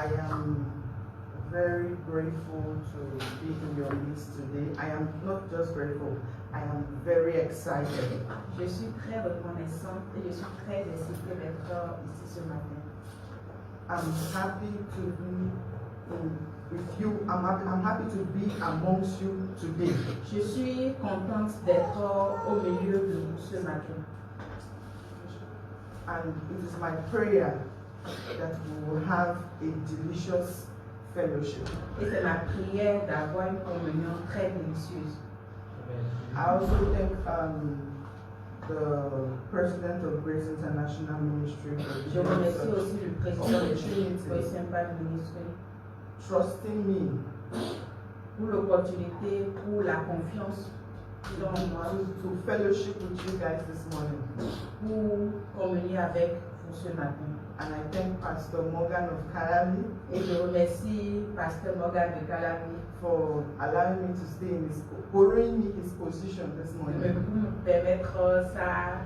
I am very grateful to be in your midst today. I am not just grateful, I am very excited. Je suis très reconnaissante et je suis très excitée d'être ici ce matin. I'm happy to be with you. I'm happy to be amongst you today. Je suis contente d'être au milieu de vous ce matin. And it is my prayer that we will have a delicious fellowship. Et c'est ma prière d'avoir une communion très délicieuse. I also thank the president of Grace International Ministry Je remercie for aussi le président de Grace Impact Ministry trusting me pour l'opportunité, pour la confiance dans moi, to fellowship with you guys this morning. pour communier avec vous ce matin. And I thank Pastor Morgan of Calabi Et je remercie Pasteur Morgan de Calabi for allowing me to stay in his, borrowing me his position this pour morning. me permettre ça,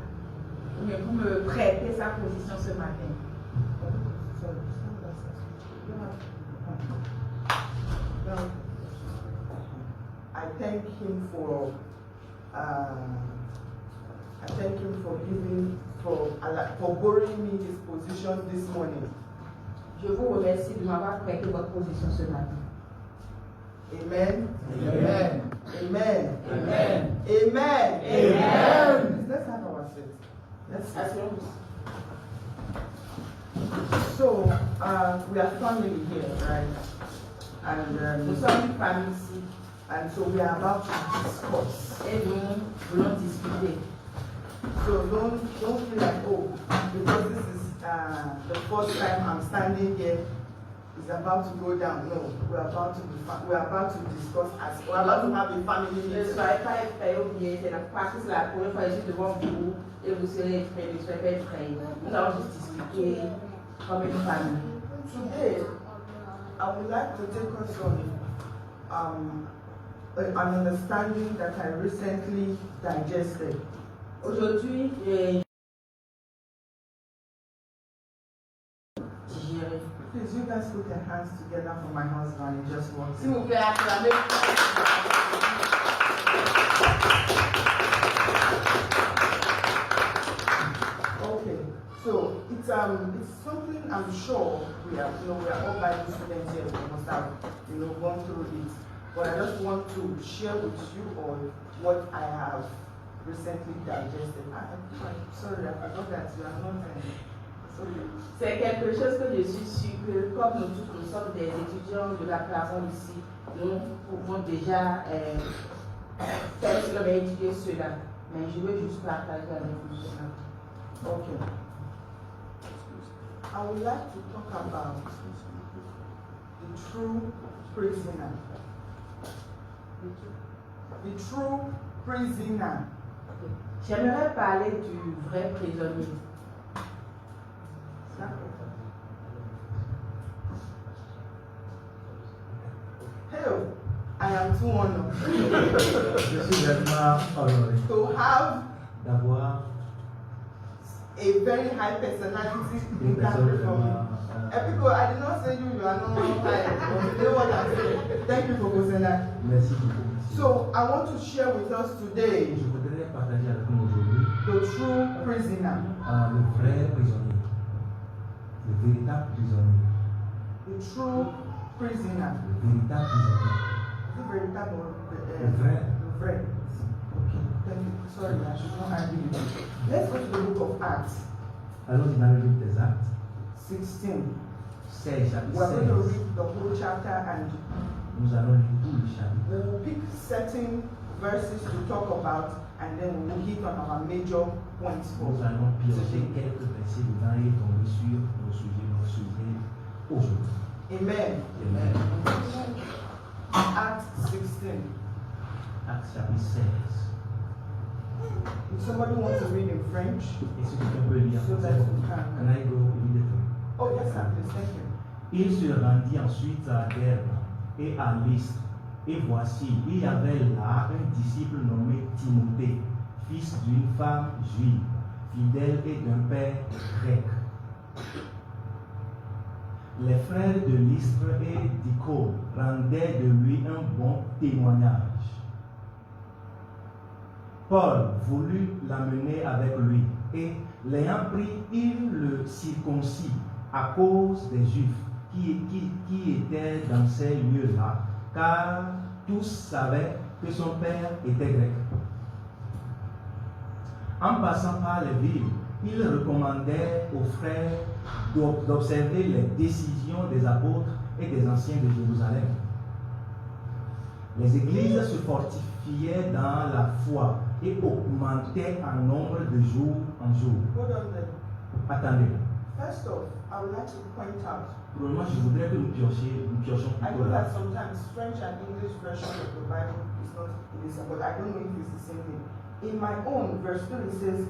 pour me prêter sa position ce matin. I thank him for for borrowing me his position this morning. Je vous remercie de m'avoir prêté votre position ce matin. Amen. Amen. Amen. Amen. Amen. Amen. Let's have our seat. Let's Asseyons-nous. So we are family here, right? And Nous sommes une famille ici and so we are about to discuss. et nous voulons discuter. So don't feel like, oh, because this is the first time I'm standing here, it's about to go down. No, we're about to discuss. We're about to have a family Ne meeting. soyez pas effrayés ou bien c'est parce que c'est la première fois que je suis devant vous et vous serez effrayés, ne soyez pas effrayés. Nous allons juste discuter comme une famille. Today, I would like to take us on an understanding that I recently digested. Aujourd'hui, j'ai digéré. Please, you guys put your hands together for my husband. He just walked S'il in. vous plaît, acclamez. Okay, so it's something I'm sure we are all Bible students here. We must have gone through it. But I just want to share with you all what I have recently digested. Sorry, I forgot that you are not. Sorry. C'est quelque chose que je suis sûre que, comme nous tous, nous sommes des étudiants de la Clermont ici, nous pouvons déjà faire cela, mais étudier cela. Mais je veux juste partager avec vous cela. Okay. I would like to talk about the true prisoner. The true prisoner. J'aimerais parler du vrai prisonnier. Hell, I am too honored Je suis vraiment honoré to have d'avoir a very high personality une in that personne room for me. vraiment. People, I did not say you are not high, but you know what I'm saying. Thank you for saying that. Merci beaucoup. So, I want to share with us today Je voudrais partager avec vous aujourd'hui the true prisoner. le vrai prisonnier, le véritable prisonnier, The true prisoner. le véritable prisonnier, The véritable or le vrai. the vrai. Okay, thank you. Sorry, I should not argue with you. Let's go to the book of Acts Allons dans le livre des Actes, 16. 16, chapitre We're going to 16. read the whole chapter and Nous allons lire tout le chapitre. we will pick certain verses to talk about and then we will hit on our major points. Nous allons piocher quelques versets dedans et tomber sur nos sujets aujourd'hui. Amen. Amen. Acts 16. Actes chapitre 16. If somebody wants to read in French, Est-ce que quelqu'un peut lire so that we can. Can I go immediately? Oh, yes, sir, please, thank you. Il se rendit ensuite à Derbe et à Lystre. Et voici, il y avait là un disciple nommé Timothée, fils d'une femme juive, fidèle et d'un père grec. les frères de Lystre et d'Icône rendaient de lui un bon témoignage. Paul voulut l'amener avec lui et, l'ayant pris, il le circoncit à cause des Juifs qui étaient dans ces lieux-là, car tous savaient que son père était grec. En passant par les villes, il recommandait aux frères d'observer les décisions des apôtres et des anciens de Jérusalem. Les églises se fortifiaient dans la foi et augmentaient en nombre de jour en jour. Hold on there. Attendez, First off, I would like to point out, probablement je voudrais que nous piochions I plutôt know là. that sometimes French and English version of the Bible is not the same, but I don't know if it's the same thing. In my own, verse 3 it says,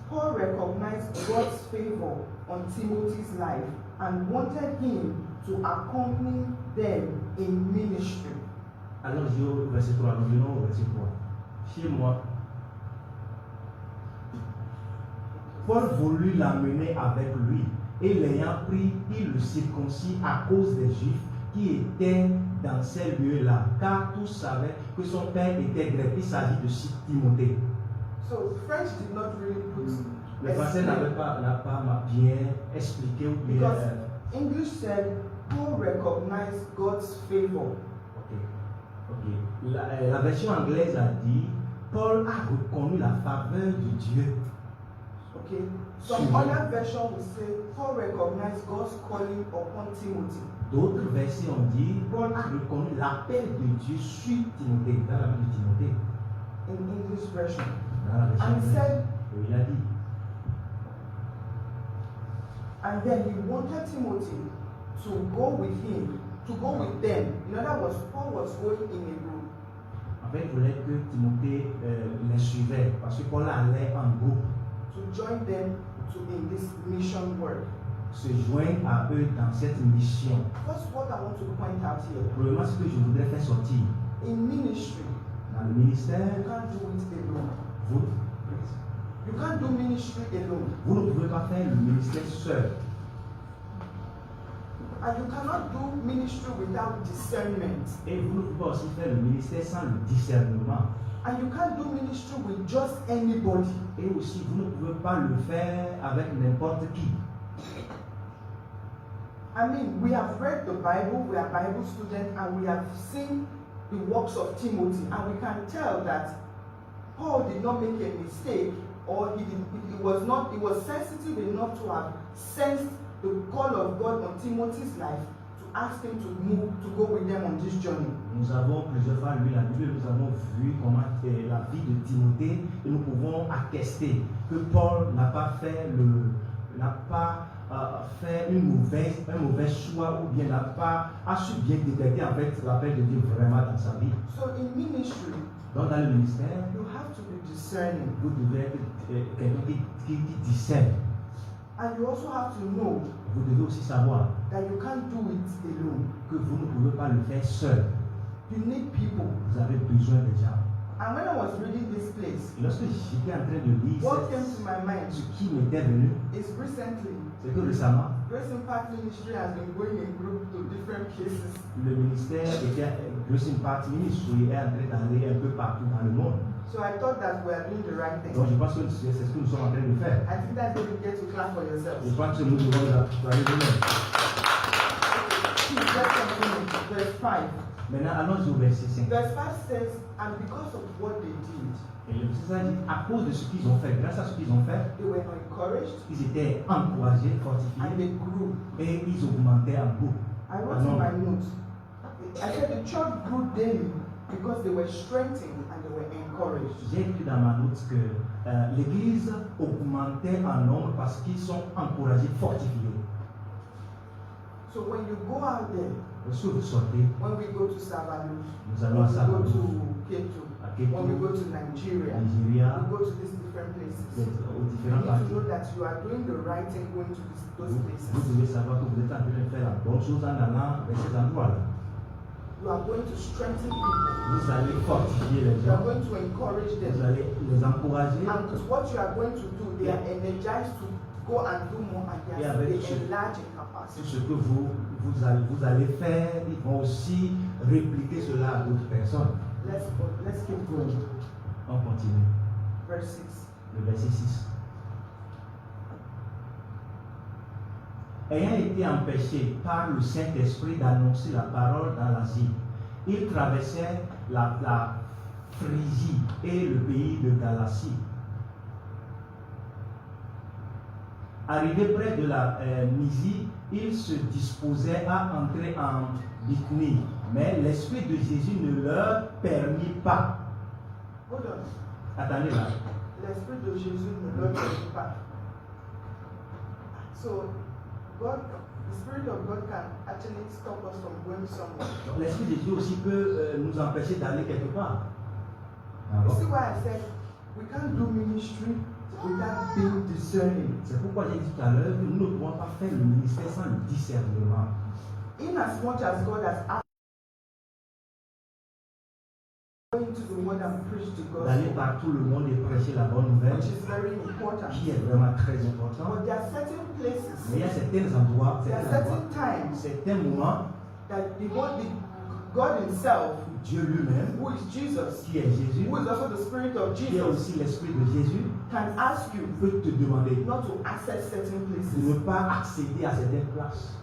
Paul recognized God's favor on Timothy's life and wanted him to accompany them in ministry. Alors, je vais au verset 3, nous venons au verset 3. Chez moi, Paul voulut l'amener avec lui et l'ayant pris, il le circoncit à cause des Juifs qui étaient dans ces lieux-là, car tous savaient que son père était grec. Il s'agit de Timothée. So French did not really put Le français n'a pas bien expliqué ou bien. because English said Paul recognized God's favor. Ok. La version anglaise a dit Paul a reconnu la faveur de Dieu. Okay. Some other version will say Paul recognized God's calling upon Timothy. D'autres versets ont dit Paul a reconnu l'appel de Dieu sur Timothée, dans la vie de Timothée. In English version. Dans la version And he anglaise. said, Et il a dit and then he wanted Timothy to go with him, to go with them. In other words, Paul was going in a group. en fait, il voulait que Timothée les suivait parce que Paul allait en groupe To join them in this mission work. se joindre à eux dans cette mission. First, what I want to point out here, Probablement, ce que je voudrais faire sortir in ministry, dans le ministère, you can't do it alone. vous, You can't do ministry alone. vous ne pouvez pas faire le ministère seul. And you cannot do ministry without discernment. Et vous ne pouvez pas aussi faire le ministère sans le discernement. And you can't do ministry with just anybody. Et aussi, vous ne pouvez pas le faire avec n'importe qui. I mean, we have read the Bible, we are Bible students, and we have seen the works of Timothy, and we can tell that Paul did not make a mistake, or he was sensitive enough to have sensed the call of God on Timothy's life to ask him to move, to go with them on this journey. Nous avons plusieurs fois lu la Bible, nous avons vu comment la vie de Timothée et nous pouvons attester que Paul n'a pas fait un mauvais choix ou bien a su bien détecter en fait l'appel de Dieu vraiment dans sa vie. So in ministry, Donc dans le ministère, you have to be discerning, vous devez être quelqu'un qui discerne. and you also have to know Vous devez aussi savoir that you can't do it alone. que vous ne pouvez pas le faire seul. You need people. Vous avez besoin des gens. And when I was reading this place, Et lorsque j'étais en train de lire what came to my mind ce qui m'était venu, is recently, c'est que récemment, Grace Impact Ministry has been going in group to different places. le ministère Grace Impact Ministry est en train d'aller un peu partout dans le monde. So I thought that we are doing the right thing. Donc je pense que c'est ce que nous sommes en train de faire. I think that's where you get to clap for yourself. Je pense que nous devons travailler nous-mêmes. Please, let's continue. Verse 5. Maintenant, allons au verset 5. Verse 5 says, and because of what they did, Et le verset 5 dit, à cause de ce qu'ils ont fait, grâce à ce qu'ils ont fait, they were encouraged ils étaient encouragés, and fortifiés, they grew. et ils augmentaient en groupe. I wrote in my notes, I said the church grew daily because they were strengthened and they were encouraged. J'ai écrit dans ma note que l'église augmentait en nombre parce qu'ils sont encouragés, fortifiés. So when you go out there, Lorsque vous sortez, when we go to Savalus, nous when allons à we go Savalus, to Ketu, à when we go Ketu, to Nigeria, Nigeria, we go to these different places. aux You différents need to parties. know that you are doing the right thing going to those Vous places. devez savoir que vous êtes en train de faire la bonne chose en allant vers ces endroits-là. You are going to strengthen people. Vous allez fortifier les You are gens, going to encourage vous them. allez les encourager. And what you are going to do, they are energized to go and do more, and Et they avec ce- enlarge in Tout capacity. ce que vous allez faire, ils vont aussi répliquer cela à d'autres personnes. Let's keep going. On continue. Verse 6. Le verset 6. Ayant été empêché par le Saint-Esprit d'annoncer la parole dans l'Asie, il traversait la Phrygie et le pays de Galatie. Arrivé près de la Mysie, il se disposait à entrer en Bithynie, mais l'Esprit de Jésus ne leur permit pas. Hold on. Attendez là. L'Esprit de Jésus ne leur permet pas. So, God, the Spirit of God can actually stop us from going somewhere. Donc, l'Esprit de Dieu aussi peut nous empêcher d'aller quelque part. You see why I said we can't do ministry without being discerning. C'est pourquoi j'ai dit tout à l'heure que nous ne pouvons pas faire le ministère sans le discernement. In as much as God has asked go into the world and preach the D'aller gospel, par tout le monde et prêcher la bonne nouvelle, which is very important. qui est vraiment très important. But there are certain Mais places, il y a certains endroits, there are certain times certains moments, that the God Himself, Dieu lui-même, who is Jesus, qui est Jésus, who is also the Spirit of qui est Jesus, aussi l'Esprit de Jésus, can ask you peut te demander not to access certain de places. ne pas accéder à certaines places.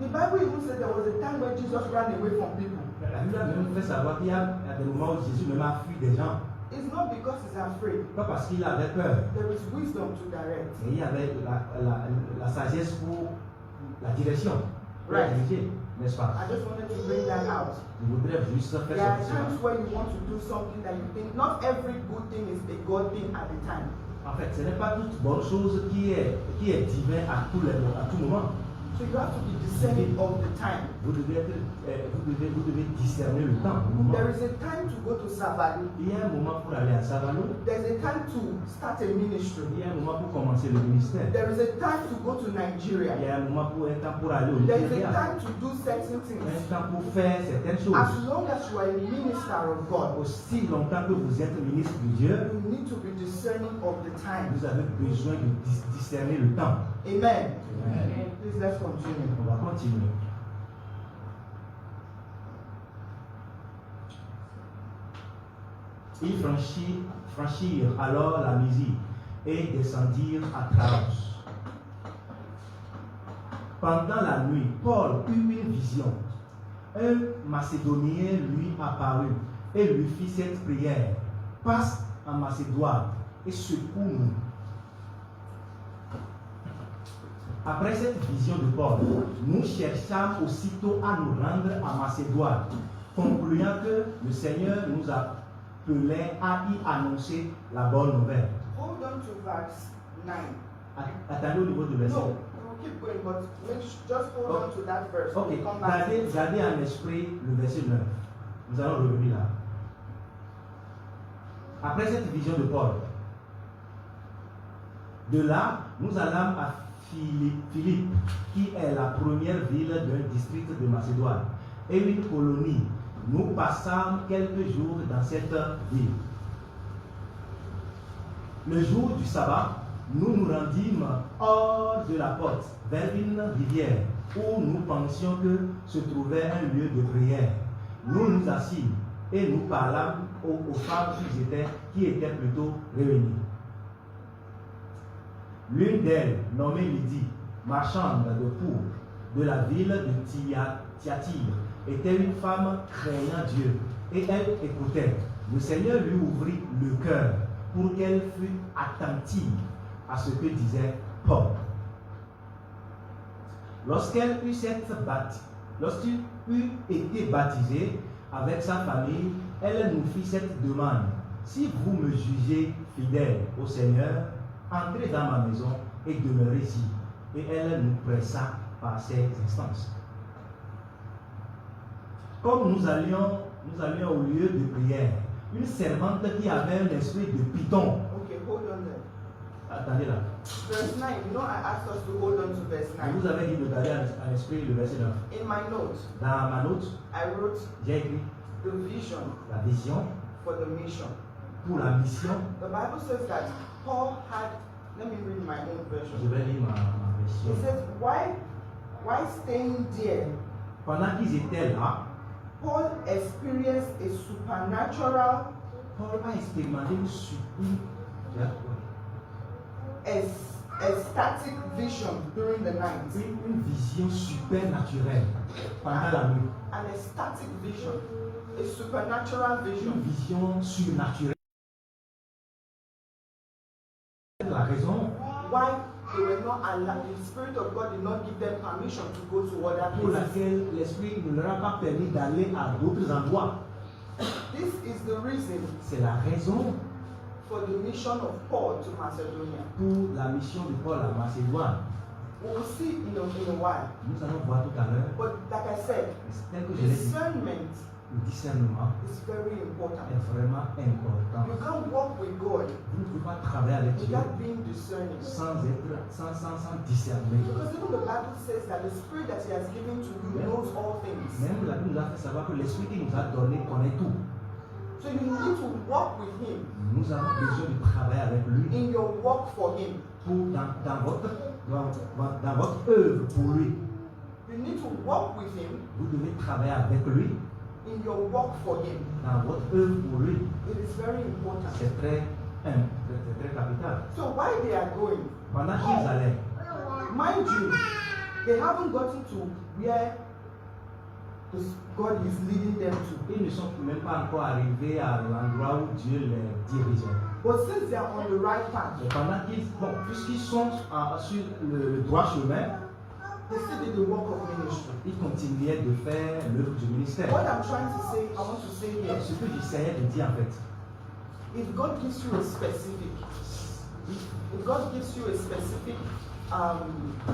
The Bible even said there was a time when Jesus ran away from people. La Bible a même fait savoir qu'il y a des moments où Jésus même a fui des gens, It's not because he's afraid. pas parce qu'il avait peur, There is wisdom to direct. mais il y avait la sagesse pour la direction, pour la Right. diriger, n'est-ce pas? I just wanted to bring that out. Je voudrais juste faire There are sortir cela. times where you want to do something that you think not every good thing is a God thing at the time. En fait, ce n'est pas toute bonne chose qui est divin à tout moment. So you have to be discerning of the time. Vous devez discerner le temps, le moment. There is a time to go to Savali. Il y a un moment pour aller à Savalo, There's a time to start a ministry. il y a un moment pour commencer le ministère. There is a time to go to Il y Nigeria. a un moment pour un temps pour aller au There is a Nigeria. time to do certain Un things. temps pour faire certaines As choses. long as you are a minister of God, Aussi longtemps que vous êtes ministre de Dieu, you need to be discerning of the time. vous avez besoin de discerner le temps. Amen. Amen. Please let's continue. On va continuer. Ils franchirent alors la Mysie et descendirent à Traos. Pendant la nuit, Paul eut une vision. Un Macédonien lui apparut et lui fit cette prière. Passe en Macédoine et secoue-nous. Après cette vision de Paul, nous cherchâmes aussitôt à nous rendre à Macédoine, concluant que le Seigneur nous appelait à y annoncer la bonne nouvelle. Hold on to verse 9. Attendez au niveau du verset. No, we'll keep going, but just hold on to that verse. Ok, We'll come back. gardez en esprit le verset 9. Nous allons revenir là. Après cette vision de Paul, de là, nous allâmes à Philippe, qui est la première ville d'un district de Macédoine, et une colonie. Nous passâmes quelques jours dans cette ville. Le jour du sabbat, nous nous rendîmes hors de la porte, vers une rivière, où nous pensions que se trouvait un lieu de prière. Nous nous assîmes et nous parlâmes aux femmes qui étaient plutôt réunies. L'une d'elles, nommée Lydie, marchande de pourpre de la ville de Thyatire, était une femme craignant Dieu, et elle écoutait. Le Seigneur lui ouvrit le cœur pour qu'elle fût attentive à ce que disait Paul. Lorsqu'elle eut été baptisée avec sa famille, elle nous fit cette demande: si vous me jugez fidèle au Seigneur, entrez dans ma maison et demeurez ici. Et elle nous pressa par ces instances. Comme nous allions au lieu de prière, une servante qui avait un esprit de python. Okay, hold on there. Attendez là. Verse 9, you know I asked us to hold on to verse Je 9. vous avais dit de garder en esprit le verset 9. In my notes, Dans ma note, I wrote j'ai écrit the vision la vision for the mission. pour la mission. The Bible says that Paul had Let me read my own Je version. vais lire ma It version. says, why staying there, Pendant qu'ils étaient là, Paul experienced a supernatural, Paul a expérimenté ecstatic vision during the night. une vision supernaturelle pendant la nuit. An ecstatic vision, a supernatural Une vision. vision surnaturelle. La raison Why they were not allowed, the Spirit of God did not give them permission to go to other pour places. laquelle l'Esprit ne leur a pas permis d'aller à d'autres endroits. This is the reason C'est la raison for the mission of Paul to Macedonia. pour la mission de Paul à Macédoine. We will see in a while. Nous allons voir tout à l'heure. But like I said, Tel que je l'ai dit, discernment le discernement is very important. est vraiment important. You can't walk with God Vous ne pouvez pas travailler avec Dieu without being discerning. sans discerner. Because even the Bible says that the Spirit that He has given to you knows all things. Même la Bible nous a fait savoir que l'Esprit qu'il nous a donné connaît tout. So you need to walk with Him Nous avons besoin de travailler avec lui in your walk for Him. pour dans votre œuvre pour lui. You need to walk with Him Vous devez travailler avec lui in your walk for Him. dans votre œuvre pour lui. It is very important. C'est très capital. So why they are going, Pendant qu'ils allaient, mind you, they haven't gotten to where God is leading them to. ils ne sont même pas encore arrivés à l'endroit où Dieu les dirigeait. But since they are on the right path, Et pendant puisqu'ils sont sur le droit chemin, they still did the work of ministry. ils continuaient de faire l'œuvre du ministère. What I'm trying to say, I want to say here, Ce que j'essayais de dire en fait, if God gives you a specific,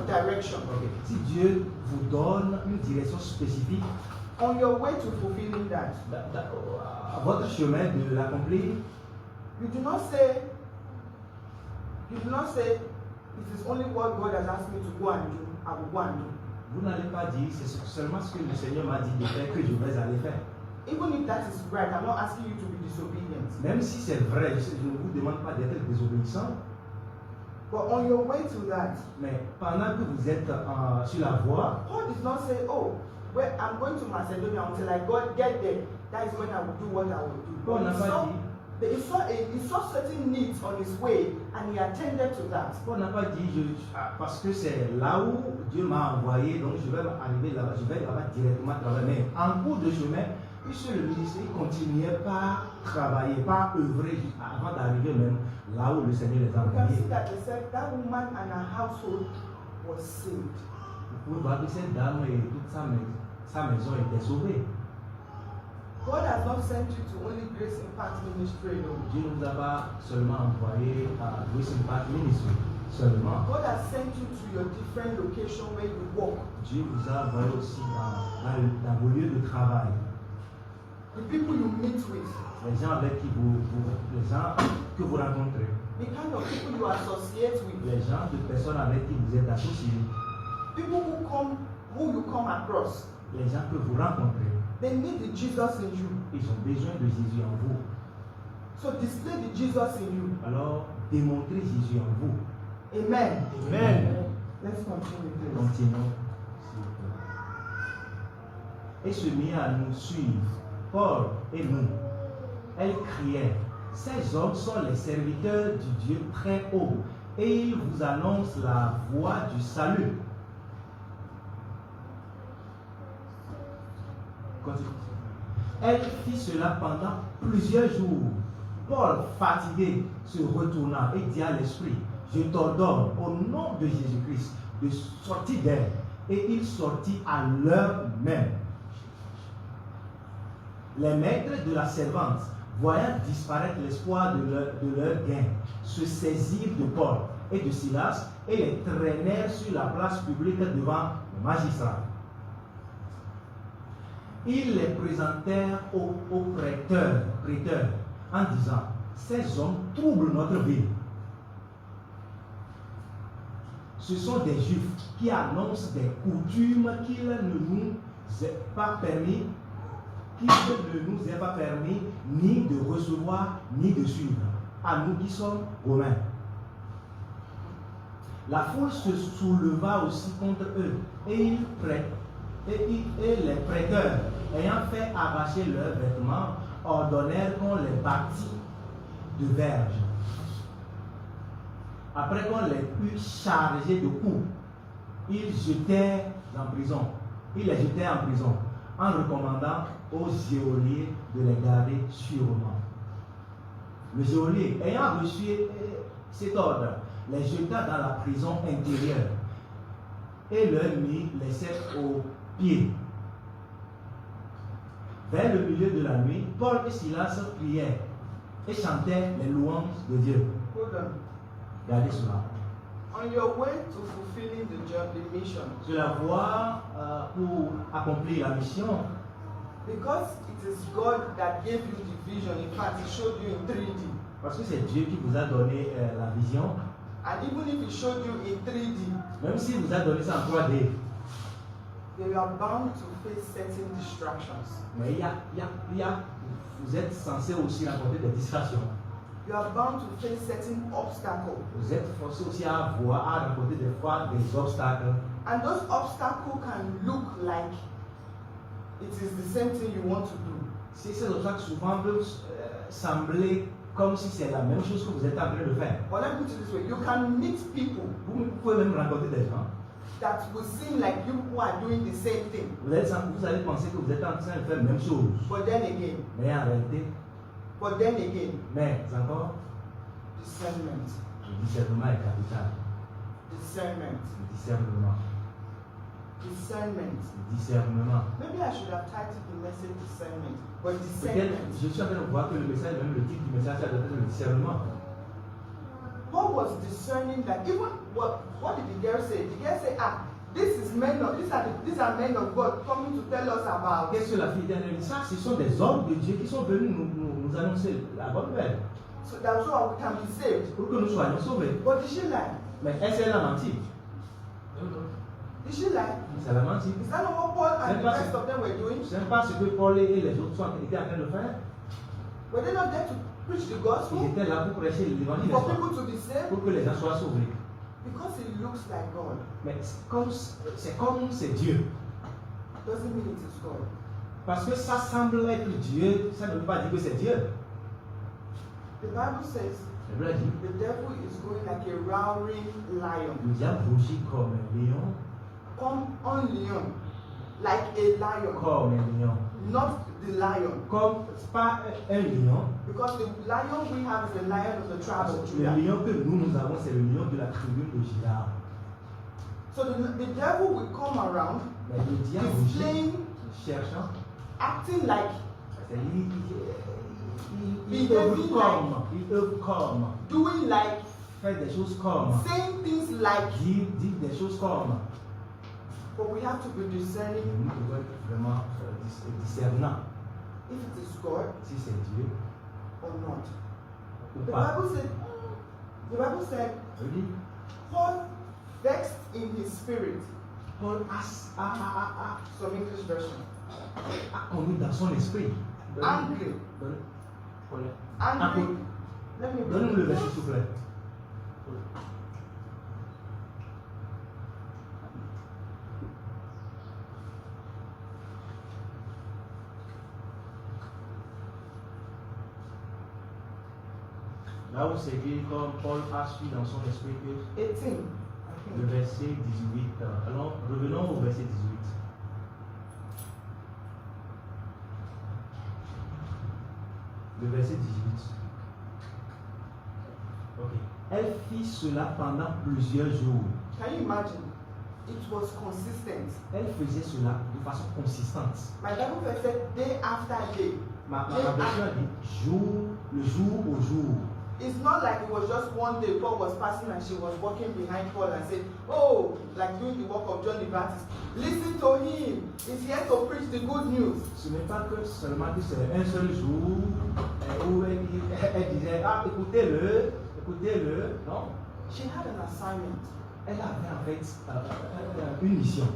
direction si Dieu vous donne une direction spécifique on your way to fulfilling that, à votre chemin de l'accomplir, you do not say, it is only what God has asked me to go and do, I will go and do. vous n'allez pas dire c'est seulement ce que le Seigneur m'a dit de faire que je vais aller faire. Even if that is right, I'm not asking you to be disobedient. Même si c'est vrai, je ne vous demande pas d'être désobéissant, But on your way to that, mais pendant que vous êtes sur la voie, Paul did not say, oh, well, I'm going to Macedonia until I get there. That is when I will do what I will do. Paul n'a pas dit, He saw certain needs on his way and he attended to that. Paul n'a pas dit parce que c'est là où Dieu m'a envoyé, donc je vais arriver là-bas, je vais là-bas directement travailler. Mais en cours de chemin, sur le ministère, il continuait pas travailler, pas œuvrer avant d'arriver même là où le Seigneur les a You can envoyés. see that they said that woman and her household was saved. Vous pouvez voir que cette dame et toute sa maison étaient sauvées. God has not sent you to only Grace Impact Ministry alone. Dieu ne nous a pas seulement envoyé à Grace Impact Ministry seulement. God has sent you to your different location where you walk. Dieu vous a envoyé aussi dans vos lieux de travail. The people you meet with, Les gens avec qui les gens que vous rencontrez, the kind of people you associate with, les gens de personnes avec qui vous êtes associés, people who you come across, les gens que vous rencontrez, they need the Jesus in you. ils ont besoin de Jésus en vous. So display the Jesus in you. Alors, démontrez Jésus en vous. Amen. Amen. Let's continue, please. Continuons. Et se mit à nous suivre, Paul et nous. Elle criait, ces hommes sont les serviteurs du Dieu très haut, et ils vous annoncent la voie du salut. Continue. Elle fit cela pendant plusieurs jours. Paul, fatigué, se retourna et dit à l'esprit, je t'ordonne au nom de Jésus-Christ de sortir d'elle. Et il sortit à l'heure même. Les maîtres de la servante, voyant disparaître l'espoir de leur gain, se saisirent de Paul et de Silas et les traînèrent sur la place publique devant le magistrat. Ils les présentèrent au prêteur en disant, ces hommes troublent notre ville. Ce sont des Juifs qui annoncent des coutumes qu'il ne nous est pas permis, ni de recevoir, ni de suivre, à nous qui sommes Romains. La foule se souleva aussi contre eux et les prêteurs, ayant fait arracher leurs vêtements, ordonnèrent qu'on les bâtît de verges. Après qu'on les eut chargés de coups, ils les jetèrent en prison, en recommandant aux geôliers de les garder sûrement. Le geôlier, ayant reçu cet ordre, les jeta dans la prison intérieure et leur mit les sept aux pieds. Vers le milieu de la nuit, Paul et Silas prièrent et chantaient les louanges de Dieu. Hold on. Regardez cela. On your way to fulfilling the job, the mission, Sur la voie pour accomplir la mission, because it is God that gave you the vision. In fact, He showed you in 3D. parce que c'est Dieu qui vous a donné la vision, And even if He showed you in 3D, même s'il vous a donné ça en 3D, you are bound to face certain distractions. mais vous êtes censé aussi rencontrer des distractions. You are bound to face certain obstacles. Vous êtes forcé aussi à rencontrer des fois des obstacles. And those obstacles can look like it is the same thing you want to do. Ces obstacles souvent peuvent sembler comme si c'est la même chose que vous êtes en train de faire. But let me put it this way, you can meet people Vous pouvez même rencontrer des gens. that will seem like you who are doing the same thing. Vous allez penser que vous êtes en train de faire la même chose. But then again, Mais en réalité, mais encore, discernment. le discernement est capital. Discernment. Le discernement. Discernment. Le discernement. Maybe I should have titled the message discernment. But Peut-être, discernment. je suis en train de voir que le message, même le titre du message, ça doit être le discernement. Paul was discerning that even what did the girl say? The girl said, these are men of God coming to tell us about. Qu'est-ce que la fille d'Anne dit? Ça, ce sont des hommes de Dieu qui sont venus nous annoncer la bonne nouvelle. So that's why we can be saved. Pour que nous soyons sauvés. But did she lie? Mais est-ce qu'elle a menti? Did she lie? Elle a menti. Is that not what Paul and the rest of them were doing? Ce n'est pas ce que Paul et les autres étaient en train de faire. Were they not there to preach the Ils gospel? étaient là pour prêcher l'évangile, For people to be saved? pour que les gens soient sauvés. Because it looks like God Mais c'est comme c'est Dieu. doesn't mean it is God. Parce que ça semble être Dieu, ça ne veut pas dire que c'est Dieu. The Bible says La Bible dit, the devil is going like a roaring lion. le diable rugit comme un lion, Come on lion. Like a lion. comme un lion. Not the lion. Comme, pas un lion. Because the lion we have is the lion of the tribe of Le Judah. lion que nous avons, c'est le lion de la tribu de Juda. So the devil will come around Mais le diable rugit, displaying, cherchant, acting like, il œuvre comme, doing like, fait des choses comme, saying things like. dit des choses comme. But we have to be Et discerning nous devons être vraiment discernants if it is God si c'est Dieu or not. ou The pas. Bible said, Je dis, Paul vexed in his spirit. Paul Some English version. a conduit dans son esprit. Angry. Angry. Let me Donne-nous le verset, s'il vous plaît. Là où c'est dit, comme Paul a su dans son esprit que 18. le verset 18. Alors, revenons au verset 18. Le verset 18. Ok. Elle fit cela pendant plusieurs jours. Can you imagine? It was consistent. Elle faisait cela de façon consistante. My Bible verse said day after day. Ma version a dit le jour au jour. It's not like it was just one day Paul was passing and she was walking behind Paul and said, oh, like doing the work of John the Baptist. Listen to him. He's here to preach the good news. Ce n'est pas que seulement que c'est un seul jour où elle disait, écoutez-le. Non. She had an assignment. Elle avait en fait une mission.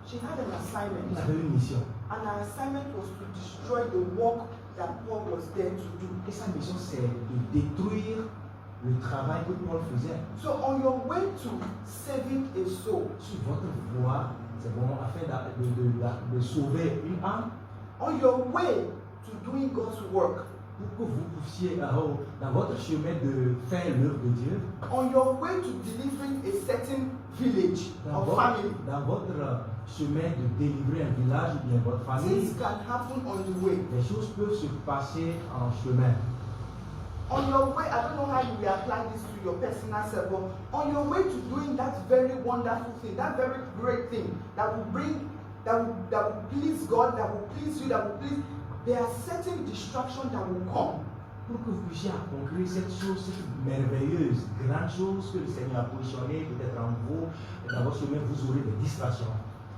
She had an assignment. Elle avait une mission. And her assignment was to destroy the work that Paul was there to do. Et sa mission, c'est de détruire le travail que Paul faisait. So on your way to saving a soul, Sur votre voie, c'est bon, afin de sauver une âme, on your way to doing God's work, pour que vous puissiez, dans votre chemin de faire l'œuvre de Dieu, on your way to delivering a certain village dans or family, votre chemin de délivrer un village ou bien votre famille, things can happen on the way. les choses peuvent se passer en chemin. On your way, I don't know how you will apply this to your personal self, but on your way to doing that very wonderful thing, that very great thing that will bring, that will please God, that will please you, that will please, there are certain distractions that will come. Pour que vous puissiez accomplir cette chose, cette merveilleuse, grande chose que le Seigneur a positionnée peut-être en vous, dans votre chemin, vous aurez des distractions.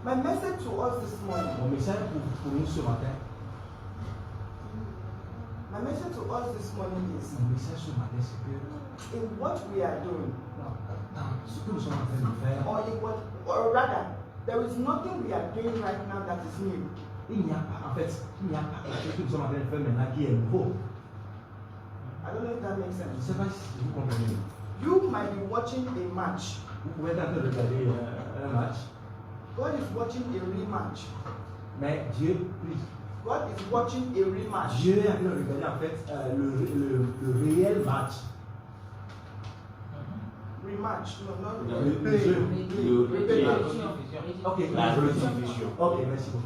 My message to us this morning, Mon message pour nous ce matin, my message to us this morning is, mon message ce matin, c'est que in what we are doing, dans ce que nous sommes en train de faire, or rather, there is nothing we are doing right now that is new. il n'y a pas, en fait, il n'y a pas quelque chose que nous sommes en train de faire maintenant qui est nouveau. I don't know if that makes Je ne sense. sais pas si vous comprenez. You might be watching a match. Vous pouvez être en train de regarder un match, God is watching a rematch. mais Dieu God is watching a rematch. est en train de regarder en fait le réel match. Rematch, no, not Le replay. jeu. Ok, La rediffusion. Ok, merci beaucoup.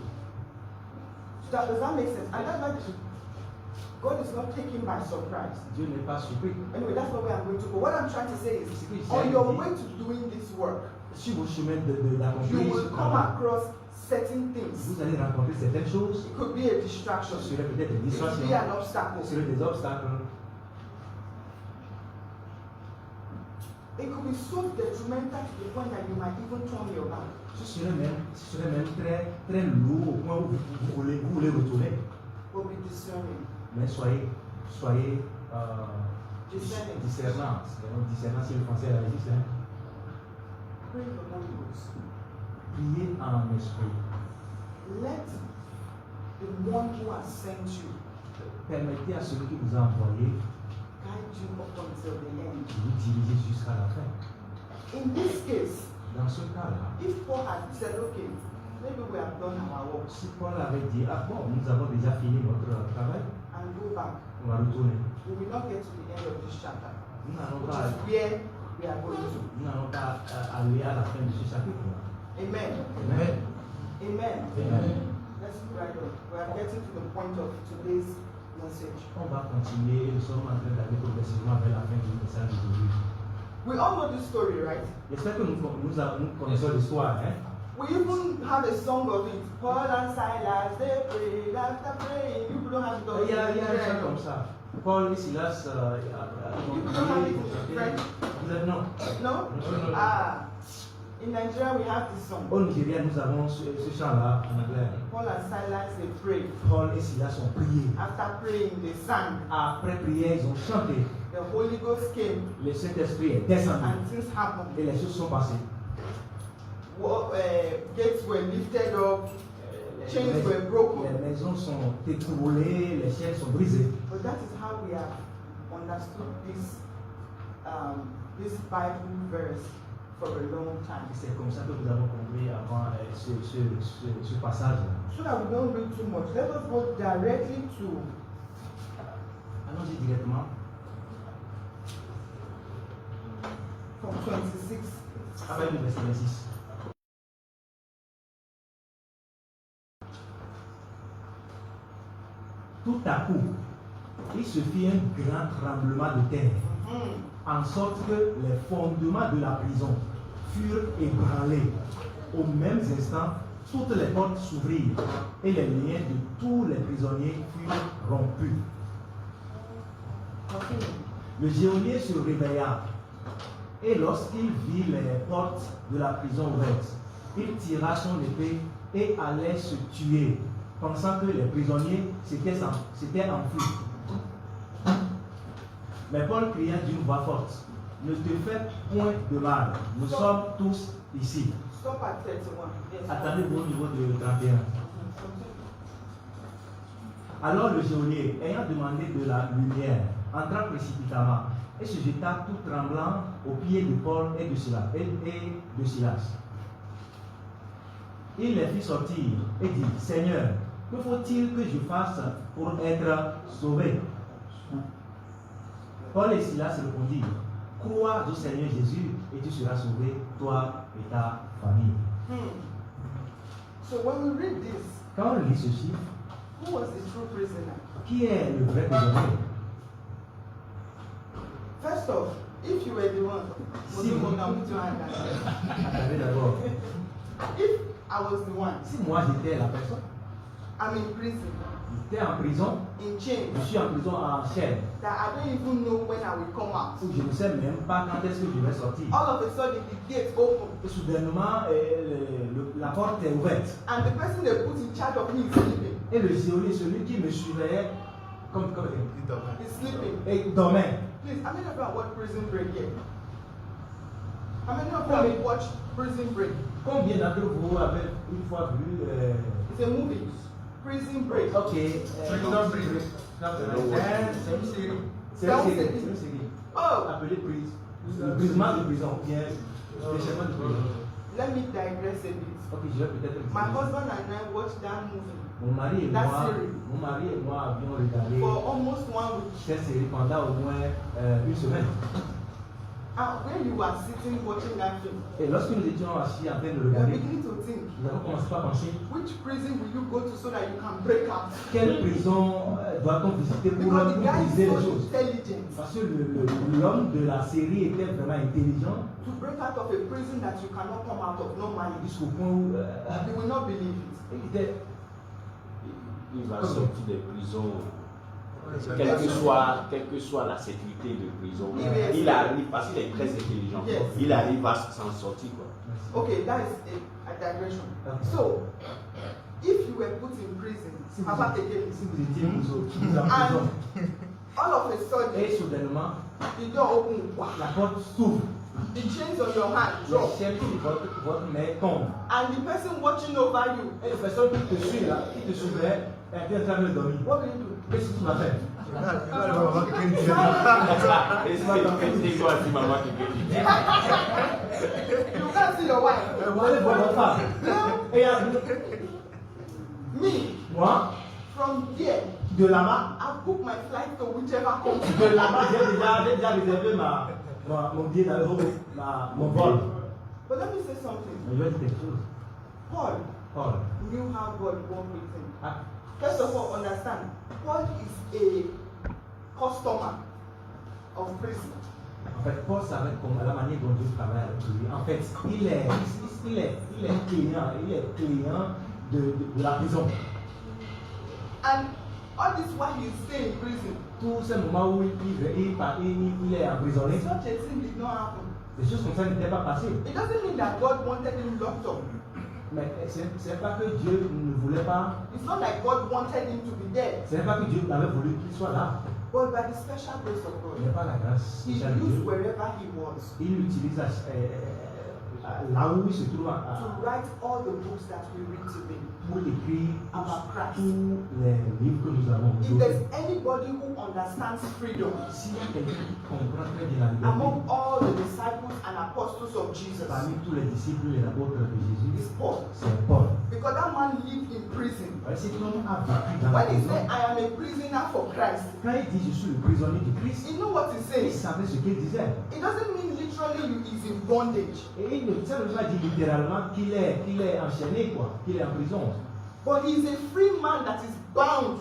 Does that make sense? And that's why God is not taken by surprise. Dieu n'est pas surpris. Anyway, that's not where I'm going to go. What I'm trying to say is, Ce que on j'ai your dit, way to doing this work, sur vos chemins you d'accomplir will ce come travail, across certain things. vous allez rencontrer certaines choses. It could be a distraction. Ce serait peut-être des It could distractions, be an obstacle. ce serait des obstacles. It could be so detrimental to the point that you might even turn your back. Ce serait même très, très lourd au point où vous voulez retourner. But be discerning. Mais soyez Discerning. discernants. Discernant, si le français existe. Hein. Pray in the Holy Ghost. Priez en esprit. Let the one who has sent you Permettez à celui qui vous a envoyé guide you up until the end. de vous diriger jusqu'à la fin. In this case, Dans ce cas-là, if Paul had said, okay, maybe we have done our work si Paul avait dit, ah bon, nous avons déjà fini notre travail, and go back, on va retourner. we will not get to the end of this chapter, Nous n'allons which pas, is where we are going to. aller à la fin de ce chapitre. Amen. Amen. Amen. Amen. Let's right on. We are getting to the point of today's message. On va continuer, nous sommes en train d'aller progressivement vers la fin du message d'aujourd'hui. We all know this story, right? J'espère que nous connaissons l'histoire. Hein? We even have a song of it. Paul and Silas, they prayed after praying. You don't have to Il y a un chant comme ça. Paul et Silas You don't have it in French? Non. No? Non. Ah. In Nigeria, we have this song. Au Nigeria, nous avons ce chant-là en anglais. Paul and Silas, they prayed. Paul et Silas ont prié. After praying, they sang. Après prière, ils ont chanté. The Holy Ghost came Le Saint-Esprit est descendu. and things happened. Et les choses sont passées. Gates were lifted up, chains were broken. Les maisons sont écroulées, les chaînes sont brisées. But that is how we have understood this Bible verse for a long time. C'est comme ça que nous avons compris avant ce passage-là. So that we don't read too much, let us go directly to Allons-y directement. from 26. Avec le verset 26. Tout à coup, il se fit un grand tremblement de terre, en sorte que les fondements de la prison furent ébranlés. Au même instant, toutes les portes s'ouvrirent et les liens de tous les prisonniers furent rompus. Le geôlier se réveilla et lorsqu'il vit les portes de la prison ouvertes, il tira son épée et allait se tuer, pensant que les prisonniers s'étaient enfuis. Mais Paul cria d'une voix forte, « Ne te fais point de mal, nous sommes tous ici. » Stop at 31. Yes. Attendez-vous au niveau de 31. Alors le geôlier, ayant demandé de la lumière, entra précipitamment et se jeta tout tremblant aux pieds de Paul et de Silas. Il les fit sortir et dit, Seigneur, que faut-il que je fasse pour être sauvé? Paul et Silas répondirent, crois au Seigneur Jésus et tu seras sauvé, toi et ta famille. So when we read this, Quand on lit ceci, who was the true prisoner? qui est le vrai prisonnier? First off, if you were the one, Si you vous- go down with your hand and- Attendez d'abord. if I was the one, Si moi j'étais la personne, I'm in prison, j'étais en prison, in chains, je suis en prison en chaîne, that I don't even know when I will come out. où je ne sais même pas quand est-ce que je vais sortir. All of a sudden, the gate open, Et soudainement, la porte est ouverte. and the person they put in charge of me is sleeping. Et le geôlier, celui qui me surveillait, He's sleeping. et dormait. Please, how many of you have watched Prison Break here? How many of you have watched Prison Break? Combien d'entre vous avez une fois vu It's a movie. Prison Break. ok. Prison Break. C'est une série Oh, appelée prise. Le brisement de prison, bien, spécialement de prison. let me digress a bit. Ok, je vais peut-être. My husband and I watched that movie Mon mari et That moi, série. avions regardé for almost 1 week. cette série pendant au moins une semaine. And when you were sitting watching that film, Et lorsque nous étions assis en train de you are regarder, beginning to think, nous avons commencé par penser which prison will you go to so that you can break out? quelle prison doit-on visiter pour Because the guy briser is les so choses. intelligent Parce que l'homme de la série était vraiment intelligent to break out of a prison that you cannot come out of normally. jusqu'au point où You will not believe it. il était. Il va sortir des prisons, quelle que soit la sécurité de prison. Yes. Il arrive, parce qu'il est très intelligent, Yes. il arrive à s'en sortir. Quoi. Okay, that is a digression. So, if you were put in prison, Si vous, Papa again, si vous étiez mis en prison all of a sudden, et soudainement the door open, wow, la porte s'ouvre, the chains on your hand les drop, chaînes de votre main tombent. and the person watching over you, Et la personne qui te suit là, qui te surveille, est en train de dormir. what will you do? Qu'est-ce que tu vas faire? Et c'est quoi si maman qui veut dire? You can't see your wife. Vous allez voir votre femme. No, Et me, moi, from there, de là-bas, I book my flight to whichever country. de là-bas, j'ai déjà réservé mon billet d'avion, mon vol. But let me say something. Mais je vais dire quelque chose. Paul Paul, knew how God worked with him. ah, First of all, understand, Paul is a customer of prison. en fait, Paul savait la manière dont Dieu travaille avec lui. En fait, il est client de la prison. And all this while he's staying in prison, Tous ces moments où il est emprisonné, such a thing did not happen. des choses comme ça n'étaient pas passées. It doesn't mean that God wanted him locked up. Mais c'est pas que Dieu ne voulait pas, It's not like God wanted him to be dead. c'est pas que Dieu avait voulu qu'il soit là. But by the special grace of Il n'y a God, pas la grâce he spéciale de used Dieu. wherever he was Il l'utilise là où il se trouve to write all the books that we read today. pour écrire About Christ. tous les livres que nous avons. If there's anybody who understands freedom S'il y a quelqu'un qui comprend très bien la liberté, among all the disciples and apostles of Jesus, parmi tous les disciples et les apôtres de Jésus, is Paul. c'est Paul. Because that man lived in prison. Cet homme a vécu dans la When he prison. said, I am a prisoner for Christ, Quand il dit je suis le prisonnier du Christ, you know what he's il saying? savait ce qu'il disait. It doesn't mean literally he's in bondage, Et ça ne veut pas dire littéralement qu'il est enchaîné, quoi, qu'il est en prison. but he's a free man that is bound.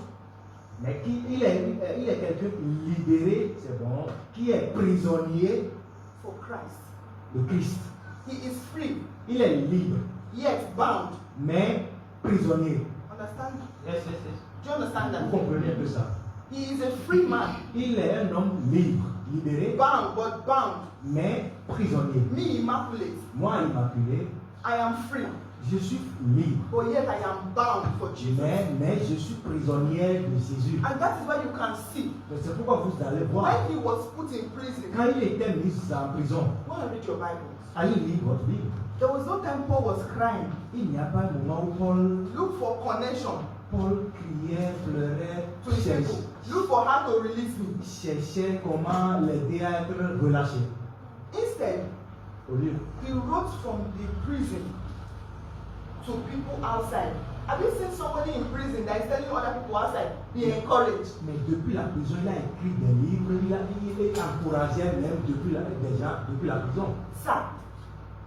Mais il est quelqu'un libéré, c'est bon, qui est prisonnier For Christ. de Christ. He is free, Il est libre, yet bound. mais prisonnier. Understand? Yes. Do you understand Vous that? comprenez un peu ça? He is a free man, Il est un homme libre, libéré, bound, but bound. mais prisonnier. Me, immaculate, Moi, immaculé, I am free, je suis libre, but yet I am bound for Jesus. mais je suis prisonnier de Jésus. And that is why you can see, C'est pourquoi vous allez voir, when he was put in prison, quand il était mis en prison, go and read your Bible. allez lire votre Bible. There was no time Paul was crying. Il n'y a pas un moment où Paul Look for connection Paul criait, pleurait, to his people. Look for how to release me. cherchait comment l'aider à être relâché. Instead, Au lieu, he wrote from the prison to people outside. Have you seen somebody in prison that is telling other people outside, be encouraged? mais depuis la prison, il a écrit des livres, il encourageait même des gens depuis la prison. Sir,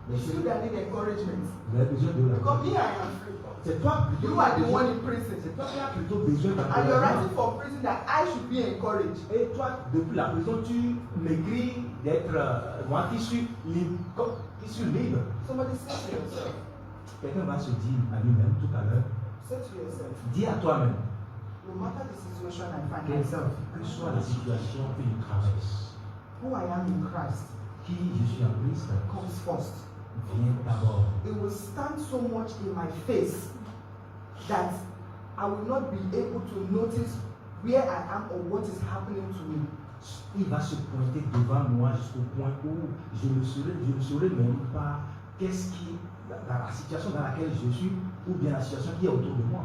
Mais you that need encouragement. vous avez besoin de la Because me, I am free. C'est toi plutôt You are the besoin- one in prison. C'est toi qui as plutôt besoin And you're d'encouragement. writing for prison that I should be encouraged. Et toi, depuis la prison, tu m'écris d'être moi qui suis libre. Qui suis libre. Somebody say to yourself, Quelqu'un va se dire à lui-même tout à l'heure, say to yourself, dis à toi-même, no matter the situation I find quelle myself, que soit la situation que je traverse, who I am in Christ qui je suis en Christ, comes first. vient d'abord. It will stand so much in my face that I will not be able to notice where I am or what is happening to me. Il va se pointer devant moi jusqu'au point où je ne saurais même pas qu'est-ce qui, dans la situation dans laquelle je suis, ou bien la situation qui est autour de moi.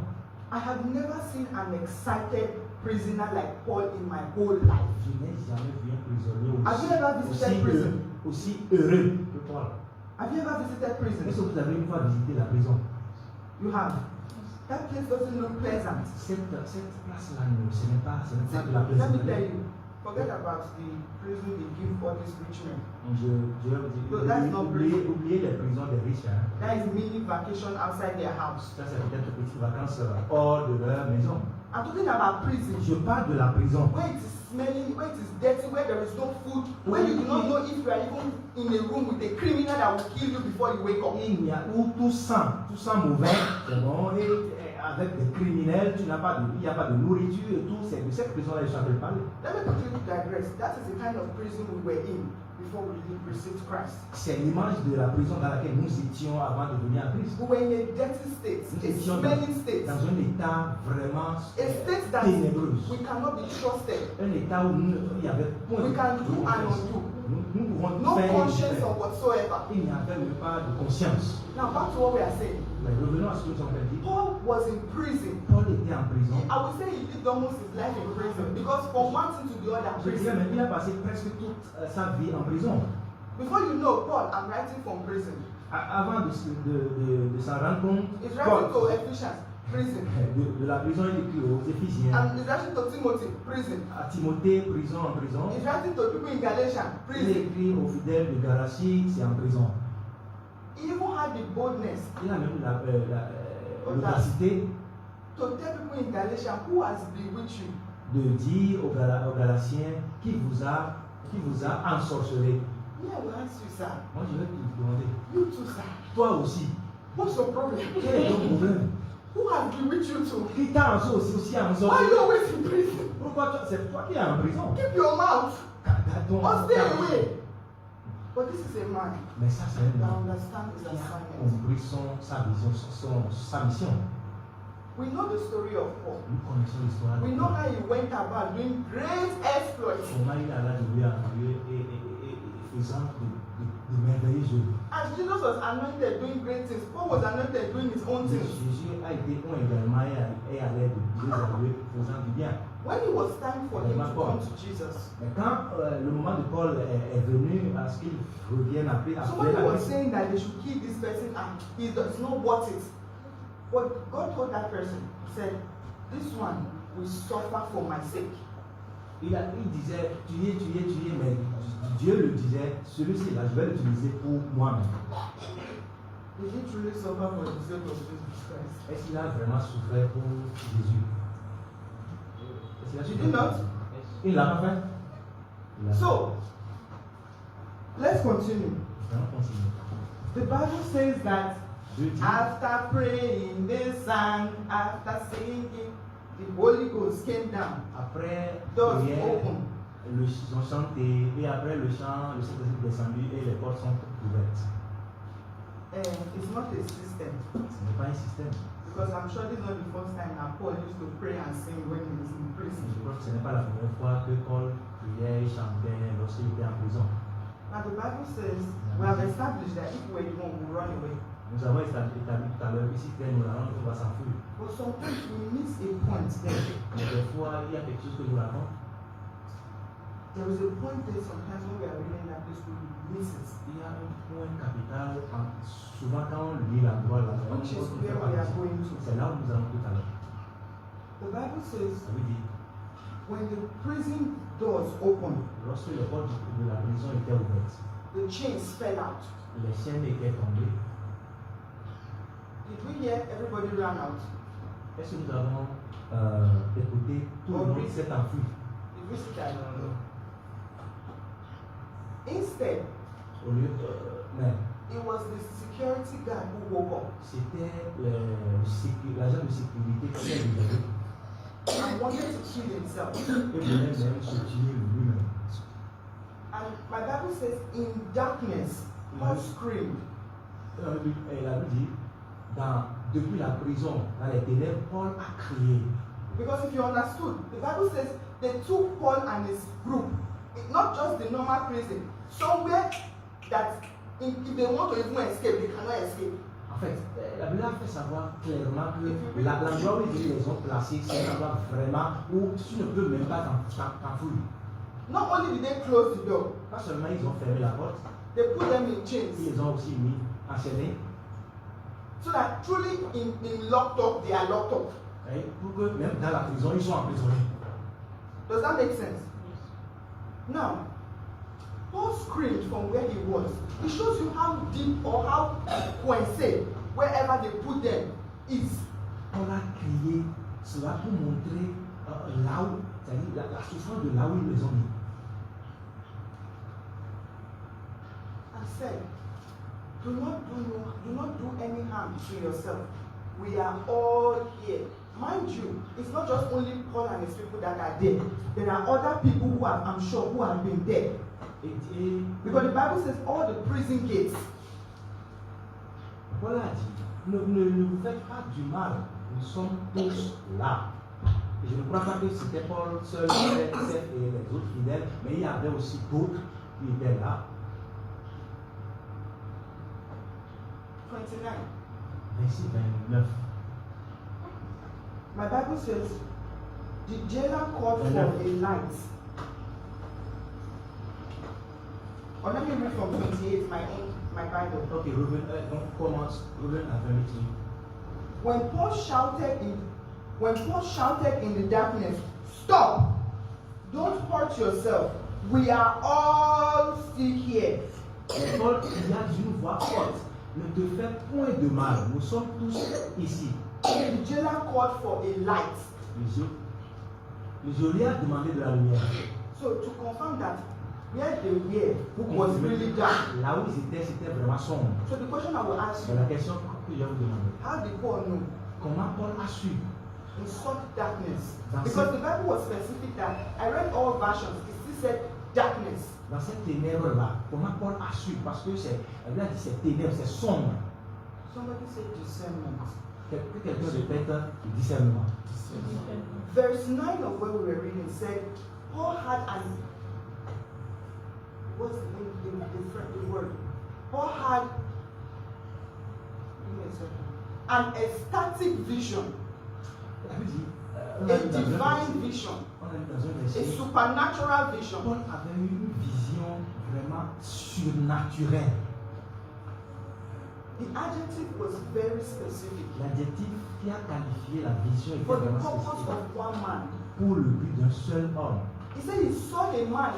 I have never seen an excited prisoner like Paul in my whole life. Je n'ai jamais vu un prisonnier Have you ever visited prison? aussi heureux que Paul. Have you ever visited Est-ce prison? que vous avez une fois visité la prison? You have. That place doesn't look pleasant. Cette place-là, ce n'est pas de la Let me plaisance. tell you, forget about the prison they give all these rich men. Je vais vous So that's not dire, oubliez les prisons des riches. Hein. That is mini vacation outside their house. Ça, c'est peut-être des petites vacances hors de leur maison. I'm talking about prison. Je parle de la prison. Where it is smelling, where it is dirty, where there is no food, where you do not know if you are even in a room with a criminal that will kill you before you wake up. Il y a où tout sent mauvais, c'est bon, et avec des criminels, il n'y a pas de nourriture et tout. C'est de cette prison-là que je suis en train de parler. Let me quickly digress. That is the kind of prison we were in before we received Christ. C'est l'image de la prison dans laquelle nous étions avant de venir à Christ. We were in a dirty state, Nous a étions smelling state, dans un état vraiment a state that ténébreux. we cannot be trusted. Un état où il y avait point We can de do and confiance. undo. Nous pouvons No faire et conscience faire. or whatsoever. Il n'y avait même pas de conscience. Now back to what we are saying. Mais revenons à ce que nous sommes en train de dire. Paul was in prison. Paul était en prison. I would say he lived almost his life in prison because from one thing to the other, Je dirais prison. même, il a passé presque toute sa vie en prison. Before you know, Paul, I'm writing from prison. Avant de s'en rendre compte, He's Paul, writing to Ephesians, prison. de la prison, il écrit aux Éphésiens, And he's writing to Timothy, prison. à Timothée, prison en prison. He's writing to people in Galatians, Il prison. écrit aux fidèles de Galatie, c'est en prison. He even had the boldness Il a même l'audacité to tell people in Galatians who has bewitched you. de dire aux Galatiens qui vous a ensorcelé. Yeah, I will ask you, sir. Moi, je vais te demander, You too, sir. toi aussi, What's your problem? quel est ton problème? Who has bewitched you too? Qui t'a aussi Why are ensorcelé? you always in prison? Pourquoi c'est toi qui es en prison? Keep your mouth or stay Garde- away. But this is a man Mais ça, c'est un that homme understands his qui a assignment. compris sa vision, sa mission. We know the story of Paul. Nous connaissons l'histoire de We know Paul. how he went about doing great exploits. Comment il alla de lieu en lieu et faisant de merveilleux œuvres. As Jesus was anointed doing great things, Paul was anointed doing his own things. Jésus a été un également et allait de Dieu en lieu faisant du bien. When it was time for him to come to Jesus, Mais quand le moment de Paul est venu à ce qu'il revienne après somebody la was Christ, saying that they should kill this person and he does not worth it. But God told that person, he said, this one will suffer for my sake. il disait, tu es, mais Dieu le disait, celui-ci là, je vais l'utiliser pour moi-même. Did he truly suffer for the sake of Jesus Christ? Est-ce qu'il a vraiment souffert pour Jésus? Est-ce qu'il a Did souffert? he not? Il l'a pas fait. Il l'a So, let's continue. fait. On continue. The Bible says that Dieu dit, after praying, they sang, after singing, the Holy Ghost came down. après Doors prière, open. ils ont chanté, et après le chant, le Saint-Esprit est descendu et les portes sont ouvertes. It's not a system. Ce n'est pas un système. Because I'm sure this is not the first time that Paul used to pray and sing when he was in Je prison. crois que ce n'est pas la première fois que Paul priait et chantait lorsqu'il était en prison. Now the Bible says, we have established that if we're the one, we run away. Nous avons établi tout à l'heure que si nous la langue, on va s'enfuir. But sometimes we miss a point there. Mais des fois, il y a quelque chose que nous ratons. There is a point there sometimes when we are reading that place we miss it. Il y a un point capital, souvent quand on lit la loi, Which is where we are going to. c'est là où nous allons tout à l'heure. The Bible says Ça veut dire, when the prison doors opened, lorsque les portes de la prison étaient ouvertes, the chains fell out. les chaînes étaient tombées. Did we hear everybody ran out? Est-ce que nous avons écouté tout le monde s'est enfui? Did we see that? Instead, Au lieu, mais it was the security guard who woke up c'était l'agent de sécurité qui s'est réveillé and wanted to kill himself. et voulait même se tuer lui-même. And my Bible says, in darkness, Paul screamed. Elle a dit, depuis la prison, dans les ténèbres, Paul a crié. Because if you understood, the Bible says they took Paul and his group, not just the normal prison, somewhere that if they want to even escape, they cannot escape. En fait, la Bible a fait savoir clairement que l'endroit où ils les ont placés, c'est un endroit vraiment où tu ne peux même pas t'enfuir. Not only did they close the door, Pas seulement ils ont fermé la porte, they put them in ils chains. les ont aussi mis enchaînés. So that truly in locked up, they are locked up. Et pour que même dans la prison, ils sont emprisonnés. Does that make sense? Now, Paul screamed from where he was. It shows you how deep or how coincé wherever they put them is. On a crié cela pour montrer là où, c'est-à-dire la souffrance de là où ils les ont mis. I said, do not do any harm to yourself. We are all here. Mind you, it's not just only Paul and his people that are there. There are other people who have, I'm sure, who have been there. Because the Bible says all the prison gates. Paul a dit, ne vous faites pas du mal, nous sommes tous là. Et je ne crois pas que c'était Paul seul et les autres fidèles, mais il y avait aussi d'autres qui étaient là. 29. Verset 29. My Bible says, the jailer called for a light. Or let me read from 28, my Bible. Ok, on commence, revenons à 28. When Paul shouted in the darkness, stop! Don't hurt yourself. We are all still here. Paul cria d'une voix forte, ne te fais point de mal, nous sommes tous ici. The jailer called for a light. Le geôlier a demandé de la lumière. So to confirm that where they were was really dark. Là où ils étaient, c'était vraiment sombre. So the question I will ask C'est you, la question que je vais vous demander. how did Paul know Comment Paul a su? in such darkness? That's Because it. the Bible was specific that I read all versions. It still said darkness. Dans cette ténèbre-là, comment Paul a su? Parce que elle a dit c'est ténèbre, c'est sombre. Somebody said discernment. Que quelqu'un répète le discernement. Verse 9 of where we were reading said, Paul had an, what's the word? Paul had, give me a second, an ecstatic vision, a divine vision, a supernatural vision. Paul avait eu une vision vraiment surnaturelle. The adjective was very specific. L'adjectif qui a qualifié la vision était For the vraiment purpose spécifique. of one man. Pour le but d'un seul homme. He said he saw a man